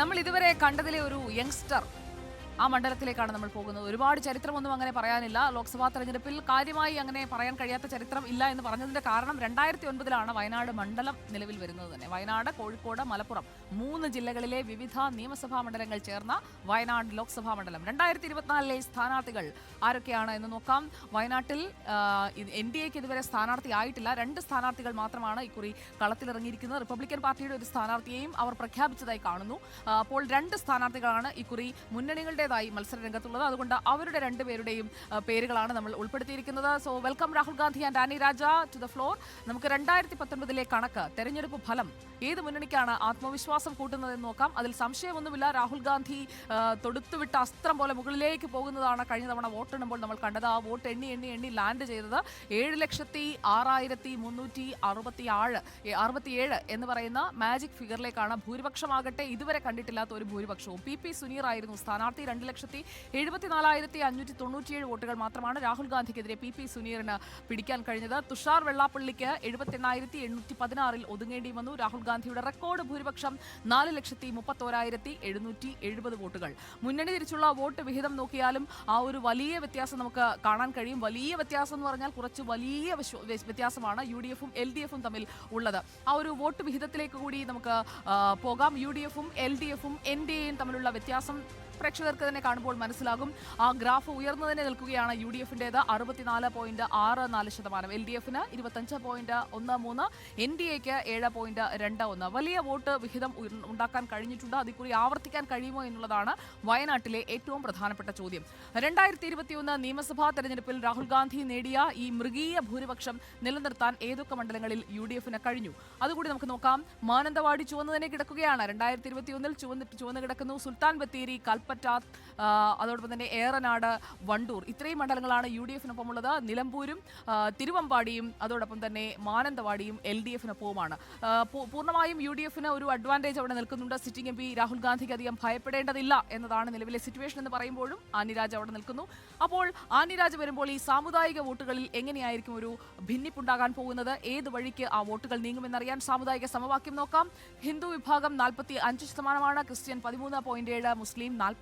നമ്മൾ ഇതുവരെ കണ്ടതിലെ ഒരു യങ്സ്റ്റർ ആ മണ്ഡലത്തിലേക്കാണ് നമ്മൾ പോകുന്നത്. ഒരുപാട് ചരിത്രമൊന്നും അങ്ങനെ പറയാനില്ല. ലോക്സഭാ തെരഞ്ഞെടുപ്പിൽ കാര്യമായി അങ്ങനെ പറയാൻ കഴിയാത്ത ചരിത്രം ഇല്ല എന്ന് പറഞ്ഞതിന്റെ കാരണം 2009 വയനാട് മണ്ഡലം നിലവിൽ വരുന്നത് തന്നെ. വയനാട്, കോഴിക്കോട്, മലപ്പുറം 3 ജില്ലകളിലെ വിവിധ നിയമസഭാ മണ്ഡലങ്ങൾ ചേർന്ന വയനാട് ലോക്സഭാ മണ്ഡലം. 2024 സ്ഥാനാർത്ഥികൾ ആരൊക്കെയാണ് എന്ന് നോക്കാം. വയനാട്ടിൽ NDAക്ക് ഇതുവരെ സ്ഥാനാർത്ഥി ആയിട്ടില്ല. 2 സ്ഥാനാർത്ഥികൾ മാത്രമാണ് ഇക്കുറി കളത്തിലിറങ്ങിയിരിക്കുന്നത്. റിപ്പബ്ലിക്കൻ പാർട്ടിയുടെ ഒരു സ്ഥാനാർത്ഥിയെയും അവർ പ്രഖ്യാപിച്ചതായി കാണുന്നു. അപ്പോൾ 2 സ്ഥാനാർത്ഥികളാണ് ഇക്കുറി മുന്നണികളുടെ മത്സര രംഗത്തുള്ളത്. അതുകൊണ്ട് അവരുടെ 2 പേരുടെയും പേരുകളാണ് നമ്മൾ ഉൾപ്പെടുത്തിയിരിക്കുന്നത്. So welcome Rahul Gandhi and Annie Raja to the floor. നമുക്ക് 2019 കണക്ക്, തെരഞ്ഞെടുപ്പ് ഫലം ഏത് മുന്നണിക്കാണ് ആത്മവിശ്വാസം കൂട്ടുന്നതെന്ന് നോക്കാം. അതിൽ സംശയമൊന്നുമില്ല. രാഹുൽ ഗാന്ധി തൊടുത്തുവിട്ട അസ്ത്രം പോലെ മുകളിലേക്ക് പോകുന്നതാണ് കഴിഞ്ഞ തവണ വോട്ടെണ്ണുമ്പോൾ നമ്മൾ കണ്ടത്. ആ വോട്ട് എണ്ണി ലാൻഡ് ചെയ്തത് 7,06,367 എന്ന് പറയുന്ന മാജിക് ഫിഗറിലേക്കാണ്. ഭൂരിപക്ഷമാകട്ടെ ഇതുവരെ കണ്ടിട്ടില്ലാത്ത ഒരു ഭൂരിപക്ഷവും. PP സുനീർ ആയിരുന്നു സ്ഥാനാർത്ഥി. 2,74,597 വോട്ടുകൾ മാത്രമാണ് രാഹുൽ ഗാന്ധിക്കെതിരെ PP സുനീറിന് പിടിക്കാൻ കഴിഞ്ഞത്. തുഷാർ വെള്ളാപ്പള്ളിക്ക് 78,816 ഒതുങ്ങേണ്ടി വന്നു. രാഹുൽ ഗാന്ധിയുടെ റെക്കോർഡ് ഭൂരിപക്ഷം 4,31,770 വോട്ടുകൾ. മുന്നണി തിരിച്ചുള്ള വോട്ട് വിഹിതം നോക്കിയാലും ആ ഒരു വലിയ വ്യത്യാസം നമുക്ക് കാണാൻ കഴിയും. വലിയ വ്യത്യാസം എന്ന് പറഞ്ഞാൽ കുറച്ച് വലിയ വ്യത്യാസമാണ് UDFും LDFും തമ്മിൽ ഉള്ളത്. ആ ഒരു വോട്ട് വിഹിതത്തിലേക്ക് കൂടി നമുക്ക് പോകാം. UDFും LDFും NDAയും തമ്മിലുള്ള വ്യത്യാസം പ്രേക്ഷകർക്ക് തന്നെ കാണുമ്പോൾ മനസ്സിലാകും. ആ ഗ്രാഫ് ഉയർന്നു തന്നെ നിൽക്കുകയാണ്. UDFിൻ്റേത് 64.64%, LDFിന് 25.13%, NDAക്ക് 7.21%. വലിയ വോട്ട് വിഹിതം ഉണ്ടാക്കാൻ കഴിഞ്ഞിട്ടുണ്ട്. അതിക്കുറി ആവർത്തിക്കാൻ കഴിയുമോ എന്നുള്ളതാണ് വയനാട്ടിലെ ഏറ്റവും പ്രധാനപ്പെട്ട ചോദ്യം. 2021 നിയമസഭാ തെരഞ്ഞെടുപ്പിൽ രാഹുൽ ഗാന്ധി നേടിയ ഈ മൃഗീയ ഭൂരിപക്ഷം നിലനിർത്താൻ ഏതൊക്കെ മണ്ഡലങ്ങളിൽ UDFിന് കഴിഞ്ഞു? അതുകൂടി നമുക്ക് നോക്കാം. മാനന്തവാടി ചുവന്നു തന്നെ കിടക്കുകയാണ്. 2021 ചുവന്ന് കിടക്കുന്നു. സുൽത്താൻ ബത്തേരി, കൽപ്പറ്റ, അതോടൊപ്പം തന്നെ ഏറനാട്, വണ്ടൂർ, ഇത്രയും മണ്ഡലങ്ങളാണ് UDFിനൊപ്പമുള്ളത്. നിലമ്പൂരും തിരുവമ്പാടിയും അതോടൊപ്പം തന്നെ മാനന്തവാടിയും LDFിനൊപ്പവുമാണ്. പൂർണ്ണമായും UDFിന് ഒരു അഡ്വാൻറ്റേജ് അവിടെ നിൽക്കുന്നുണ്ട്. സിറ്റിംഗ് MP രാഹുൽ ഗാന്ധിക്ക് അധികം ഭയപ്പെടേണ്ടതില്ല എന്നതാണ് നിലവിലെ സിറ്റുവേഷൻ എന്ന് പറയുമ്പോഴും ആനിരാജ് അവിടെ നിൽക്കുന്നു. അപ്പോൾ ആനിരാജ് വരുമ്പോൾ ഈ സാമുദായിക വോട്ടുകളിൽ എങ്ങനെയായിരിക്കും ഒരു ഭിന്നിപ്പുണ്ടാകാൻ പോകുന്നത്? ഏത് വഴിക്ക് ആ വോട്ടുകൾ നീങ്ങുമെന്നറിയാൻ സാമുദായിക സമവാക്യം നോക്കാം. ഹിന്ദു വിഭാഗം 45%, ക്രിസ്ത്യൻ 13.7%, മുസ്ലിം 41%,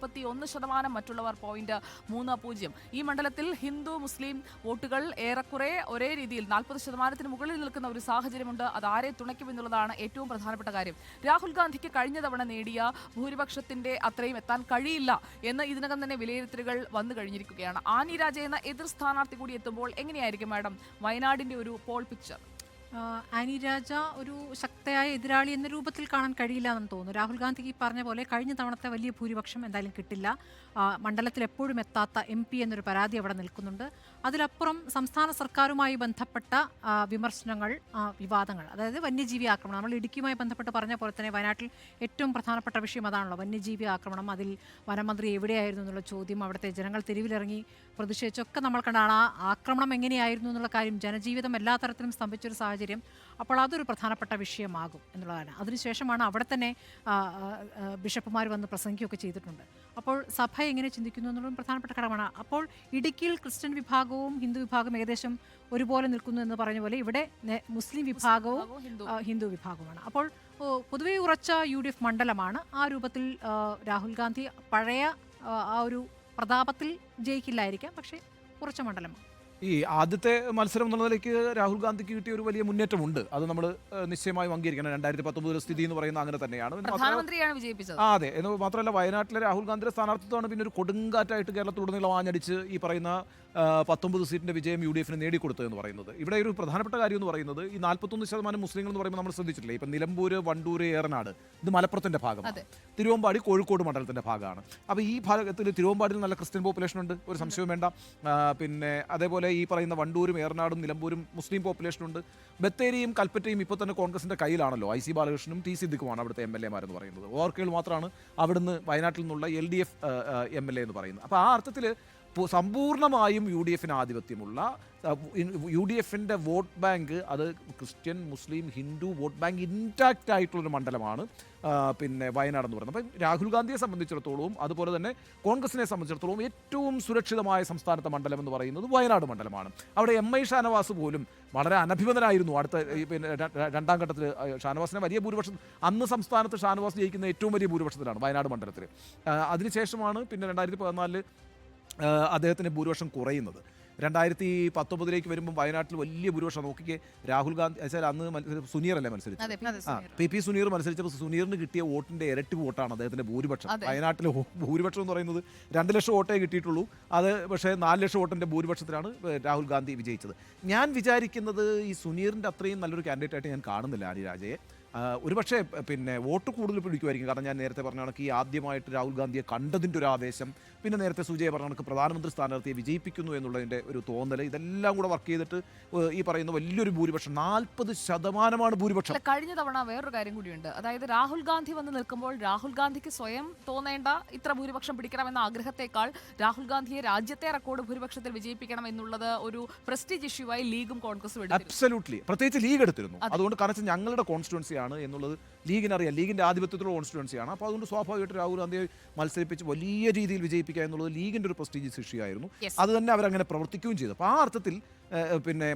മറ്റുള്ളവർ 0.30%. ഈ മണ്ഡലത്തിൽ ഹിന്ദു മുസ്ലിം വോട്ടുകൾ ഏറെക്കുറെ ഒരേ രീതിയിൽ 40%-ന് മുകളിൽ നിൽക്കുന്ന ഒരു സാഹചര്യമുണ്ട്. അത് ആരെ തുണയ്ക്കുമെന്നുള്ളതാണ് ഏറ്റവും പ്രധാനപ്പെട്ട കാര്യം. രാഹുൽ ഗാന്ധിക്ക് കഴിഞ്ഞ തവണ നേടിയ ഭൂരിപക്ഷത്തിന്റെ അത്രയും എത്താൻ കഴിയില്ല എന്ന് ഇതിനകം തന്നെ വിലയിരുത്തലുകൾ വന്നു കഴിഞ്ഞിരിക്കുകയാണ്. ആനി രാജ എന്ന എതിർ സ്ഥാനാർത്ഥി കൂടി എത്തുമ്പോൾ എങ്ങനെയായിരിക്കും മാഡം വയനാടിന്റെ ഒരു പോൾ പിക്ചർ? ആനി രാജ ഒരു ശക്തയായ എതിരാളി എന്ന രൂപത്തിൽ കാണാൻ കഴിയില്ല എന്ന് തോന്നുന്നു. രാഹുൽ ഗാന്ധിക്ക് ഈ പറഞ്ഞ പോലെ കഴിഞ്ഞ തവണത്തെ വലിയ ഭൂരിപക്ഷം എന്തായാലും കിട്ടില്ല. മണ്ഡലത്തിൽ എപ്പോഴും എത്താത്ത MP എന്നൊരു പരാതി അവിടെ നിൽക്കുന്നുണ്ട്. അതിലപ്പുറം സംസ്ഥാന സർക്കാരുമായി ബന്ധപ്പെട്ട വിമർശനങ്ങൾ, വിവാദങ്ങൾ, അതായത് വന്യജീവി ആക്രമണം. നമ്മൾ ഇടുക്കിയുമായി ബന്ധപ്പെട്ട് പറഞ്ഞ പോലെ തന്നെ വയനാട്ടിൽ ഏറ്റവും പ്രധാനപ്പെട്ട വിഷയം അതാണല്ലോ, വന്യജീവി ആക്രമണം. അതിൽ വനമന്ത്രി എവിടെയായിരുന്നു എന്നുള്ള ചോദ്യം, അവിടുത്തെ ജനങ്ങൾ തെരുവിലിറങ്ങി പ്രതിഷേധിച്ചൊക്കെ നമ്മൾ കണ്ടാണ്. ആ ആക്രമണം എങ്ങനെയായിരുന്നു എന്നുള്ള കാര്യം, ജനജീവിതം എല്ലാ തരത്തിലും സ്തംഭിച്ചൊരു സാഹചര്യം. അപ്പോൾ അതൊരു പ്രധാനപ്പെട്ട വിഷയമാകും എന്നുള്ളതാണ്. അതിനുശേഷമാണ് അവിടെ തന്നെ ബിഷപ്പുമാർ വന്ന് പ്രസംഗിക്കുകയൊക്കെ ചെയ്തിട്ടുണ്ട്. അപ്പോൾ സഭ എങ്ങനെ ചിന്തിക്കുന്നു എന്നുള്ളതും പ്രധാനപ്പെട്ട ഘടകമാണ്. അപ്പോൾ ഇടുക്കിയിൽ ക്രിസ്ത്യൻ വിഭാഗവും ഹിന്ദു വിഭാഗവും ഏകദേശം ഒരുപോലെ നിൽക്കുന്നു എന്ന് പറഞ്ഞ പോലെ ഇവിടെ മുസ്ലിം വിഭാഗവും ഹിന്ദു വിഭാഗവുമാണ്. അപ്പോൾ പൊതുവെ ഉറച്ച UDF മണ്ഡലമാണ്. ആ രൂപത്തിൽ രാഹുൽ ഗാന്ധി പഴയ ആ ഒരു പ്രതാപത്തിൽ ജയിക്കില്ലായിരിക്കാം, പക്ഷേ ഉറച്ച മണ്ഡലമാണ്. ഈ ആദ്യത്തെ മത്സരം എന്നുള്ള നിലയ്ക്ക് രാഹുൽ ഗാന്ധിക്ക് കിട്ടിയ ഒരു വലിയ മുന്നേറ്റമുണ്ട്. അത് നമ്മൾ നിശ്ചയമായും അംഗീകരിക്കണം. 2019 സ്ഥിതി എന്ന് പറയുന്നത് അങ്ങനെ തന്നെയാണ്. പ്രധാനമന്ത്രിയാണ് വിജയിപ്പിച്ചത്. അതെ, എന്ന് മാത്രമല്ല വയനാട്ടിലെ രാഹുൽ ഗാന്ധിയുടെ സ്ഥാനാർത്ഥിത്വമാണ് പിന്നെ ഒരു കൊടുങ്കാറ്റായിട്ട് കേരളത്തിലുടനീളം ആഞ്ഞടിച്ച് ഈ പറയുന്ന 19 സീറ്റിന്റെ വിജയം UDFിന് നേടിക്കൊടുത്തതെന്ന് പറയുന്നത്. ഇവിടെ ഒരു പ്രധാനപ്പെട്ട കാര്യം എന്ന് പറയുന്നത് ഈ 41% മുസ്ലിങ്ങൾ എന്ന് പറയുമ്പോൾ നമ്മൾ ശ്രദ്ധിച്ചിട്ടില്ലേ, ഇപ്പം നിലമ്പൂര്, വണ്ടൂര്, ഏറനാട് ഇത് മലപ്പുറത്തിന്റെ ഭാഗമാണ്. തിരുവമ്പാടി കോഴിക്കോട് മണ്ഡലത്തിന്റെ ഭാഗമാണ്. അപ്പോൾ ഈ ഭാഗത്തിൽ തിരുവമ്പാടിയിൽ നല്ല ക്രിസ്ത്യൻ പോപ്പുലേഷൻ ഉണ്ട്, ഒരു സംശയവും വേണ്ട. പിന്നെ അതേപോലെ ഈ പറയുന്ന വണ്ടൂരും ഏറനാടും നിലമ്പൂരും മുസ്ലിം പോപ്പുലേഷൻ ഉണ്ട്. ബത്തേരിയും കൽപ്പറ്റയും ഇപ്പോൾ തന്നെ കോൺഗ്രസിന്റെ കയ്യിലാണല്ലോ. IC ബാലകൃഷ്ണനും T സിദ്ദിഖുമാണ് അവിടുത്തെ MLA-മാരെന്ന് പറയുന്നത്. ഓർക്കയിൽ മാത്രമാണ് അവിടുന്ന് വയനാട്ടിൽ നിന്നുള്ള LDF MLA എന്ന് പറയുന്നത്. അപ്പോൾ ആ അർത്ഥത്തിൽ സമ്പൂർണ്ണമായും UDF-ന് ആധിപത്യമുള്ള UDF-ന്റെ വോട്ട് ബാങ്ക്, അത് ക്രിസ്ത്യൻ, മുസ്ലിം, ഹിന്ദു വോട്ട് ബാങ്ക് ഇൻടാക്റ്റ് ആയിട്ടുള്ളൊരു മണ്ഡലമാണ് പിന്നെ വയനാട് എന്ന് പറയുന്നത്. അപ്പം രാഹുൽ ഗാന്ധിയെ സംബന്ധിച്ചിടത്തോളവും അതുപോലെ തന്നെ കോൺഗ്രസിനെ സംബന്ധിച്ചിടത്തോളം ഏറ്റവും സുരക്ഷിതമായ സംസ്ഥാനത്തെ മണ്ഡലം എന്ന് പറയുന്നത് വയനാട് മണ്ഡലമാണ്. അവിടെ MI ഷാനവാസ് പോലും വളരെ അനഭിമതനായിരുന്നു. പിന്നെ രണ്ടാം ഘട്ടത്തിൽ ഷാനവാസിനെ വലിയ ഭൂരിപക്ഷം, അന്ന് സംസ്ഥാനത്ത് ഷാനവാസ് ജയിക്കുന്ന ഏറ്റവും വലിയ ഭൂരിപക്ഷത്തിലാണ് വയനാട് മണ്ഡലത്തിൽ. അതിനുശേഷമാണ് പിന്നെ 2014 അദ്ദേഹത്തിൻ്റെ ഭൂരിപക്ഷം കുറയുന്നത്. 2019 വരുമ്പോൾ വയനാട്ടിൽ വലിയ ഭൂരിപക്ഷം നോക്കിക്കേ. രാഹുൽ ഗാന്ധി വെച്ചാൽ അന്ന് സുനീർ അല്ലേ മത്സരിച്ചത്? PP സുനീർ മത്സരിച്ചപ്പോൾ സുനീറിന് കിട്ടിയ വോട്ടിന്റെ ഇരട്ടി വോട്ടാണ് അദ്ദേഹത്തിന്റെ ഭൂരിപക്ഷം. വയനാട്ടിലെ ഭൂരിപക്ഷം എന്ന് പറയുന്നത് 2 ലക്ഷം വോട്ടേ കിട്ടിയിട്ടുള്ളൂ. അത് പക്ഷേ 4 ലക്ഷം വോട്ടിന്റെ ഭൂരിപക്ഷത്തിലാണ് രാഹുൽ ഗാന്ധി വിജയിച്ചത്. ഞാൻ വിചാരിക്കുന്നത് ഈ സുനീറിന്റെ അത്രയും നല്ലൊരു കാൻഡിഡേറ്റ് ആയിട്ട് ഞാൻ കാണുന്നില്ല ആനി രാജയെ. ഒരുപക്ഷെ പിന്നെ വോട്ട് കൂടുതൽ പിടിക്കുമായിരിക്കും. കാരണം ഞാൻ നേരത്തെ പറഞ്ഞ കണക്ക് ഈ ആദ്യമായിട്ട് രാഹുൽ ഗാന്ധിയെ കണ്ടതിൻ്റെ ഒരു ആവേശം, പിന്നെ നേരത്തെ സുജയ പറഞ്ഞ കണക്ക് പ്രധാനമന്ത്രി സ്ഥാനാർത്ഥിയെ വിജയിപ്പിക്കുന്നു എന്നുള്ളതിൻ്റെ ഒരു തോന്നൽ, ഇതെല്ലാം കൂടെ വർക്ക് ചെയ്തിട്ട് ഈ പറയുന്ന വലിയൊരു ഭൂരിപക്ഷം 40% ഭൂരിപക്ഷം. കഴിഞ്ഞ തവണ വേറൊരു കാര്യം കൂടിയുണ്ട്. അതായത് രാഹുൽ ഗാന്ധി വന്ന് നിൽക്കുമ്പോൾ രാഹുൽ ഗാന്ധിക്ക് സ്വയം തോന്നേണ്ട ഇത്ര ഭൂരിപക്ഷം പിടിക്കണമെന്ന ആഗ്രഹത്തെക്കാൾ രാഹുൽ ഗാന്ധിയെ രാജ്യത്തെ റെക്കോർഡ് ഭൂരിപക്ഷത്തിൽ വിജയിപ്പിക്കണം എന്നുള്ളത് ഒരു പ്രസ്റ്റീജ് ഇഷ്യൂവായി ലീഗും കോൺഗ്രസും എടുത്തു. അബ്സല്യൂട്ട്ലി. പ്രത്യേകിച്ച് ലീഗ് എടുത്തിരുന്നു. അതുകൊണ്ട് കാരണം ഞങ്ങളുടെ കോൺസ്റ്റിറ്റ്യുവൻസി ആണ് എന്നുള്ളത് ലീഗിനറിയാം. ലീഗിൻ്റെ ആധിപത്യത്തിലുള്ള കോൺസ്റ്റിറ്റ്യുവൻസിയാണ്. അപ്പോൾ അതുകൊണ്ട് സ്വാഭാവികമായിട്ട് രാഹുൽ ഗാന്ധിയെ മത്സരിപ്പിച്ച് വലിയ രീതിയിൽ വിജയിപ്പിക്കുക എന്നുള്ളത് ലീഗിൻ്റെ ഒരു പ്രസ്റ്റീജിയസ് ഇഷ്യൂ ആയിരുന്നു. അത് തന്നെ അവരങ്ങനെ പ്രവർത്തിക്കുകയും ചെയ്തു. അപ്പോൾ ആ അർത്ഥത്തിൽ പിന്നെ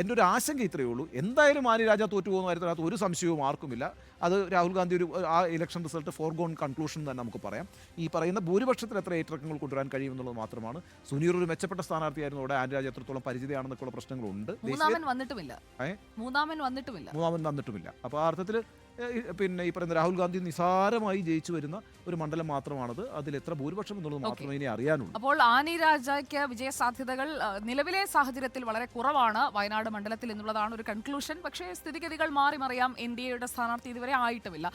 എൻ്റെ ഒരു ആശങ്ക ഇത്രയേ ഉള്ളൂ. എന്തായാലും ആനി രാജ തോറ്റു പോകുന്ന കാര്യത്തിനകത്ത് ഒരു സംശയവും ആർക്കുമില്ല. അത് രാഹുൽ ഗാന്ധി ആ ഇലക്ഷൻ റിസൾട്ട് ഫോർഗോൺ കൺക്ലൂഷൻ തന്നെ നമുക്ക് പറയാം. ഈ പറയുന്ന ഭൂരിപക്ഷത്തിൽ എത്ര ഏറ്റക്കുറക്കങ്ങൾ കൊണ്ടുവരാൻ കഴിയുമെന്നുള്ളത് മാത്രമാണ്. സുനീർ ഒരു മെച്ചപ്പെട്ട സ്ഥാനാർത്ഥിയായിരുന്നു. അവിടെ ആനി രാജ എത്രത്തോളം പരിചിതയാണെന്നൊക്കെയുള്ള പ്രശ്നങ്ങളുണ്ട്. മൂന്നാമൻ വന്നിട്ടുമില്ല. അപ്പോൾ ആ അർത്ഥത്തിൽ പിന്നെ ഈ പറയുന്ന രാഹുൽ ഗാന്ധി നിസാരമായി ജയിച്ചു വരുന്ന ഒരു മണ്ഡലം മാത്രമാണത്. അതിൽ എത്ര ഭൂരിപക്ഷം എന്നുള്ളത് മാത്രമേ ഇനി അറിയാനുള്ളൂ. അപ്പോൾ ആനി രാജയ്ക്ക് വിജയ സാധ്യതകൾ നിലവിലെ സാഹചര്യത്തിൽ വളരെ കുറവാണ് വയനാട് മണ്ഡലത്തിൽ എന്നുള്ളതാണ് ഒരു കൺക്ലൂഷൻ. പക്ഷേ സ്ഥിതിഗതികൾ മാറി മറിയാം. NDAയുടെ സ്ഥാനാർത്ഥി ഇതുവരെ ആയിട്ടുമില്ല.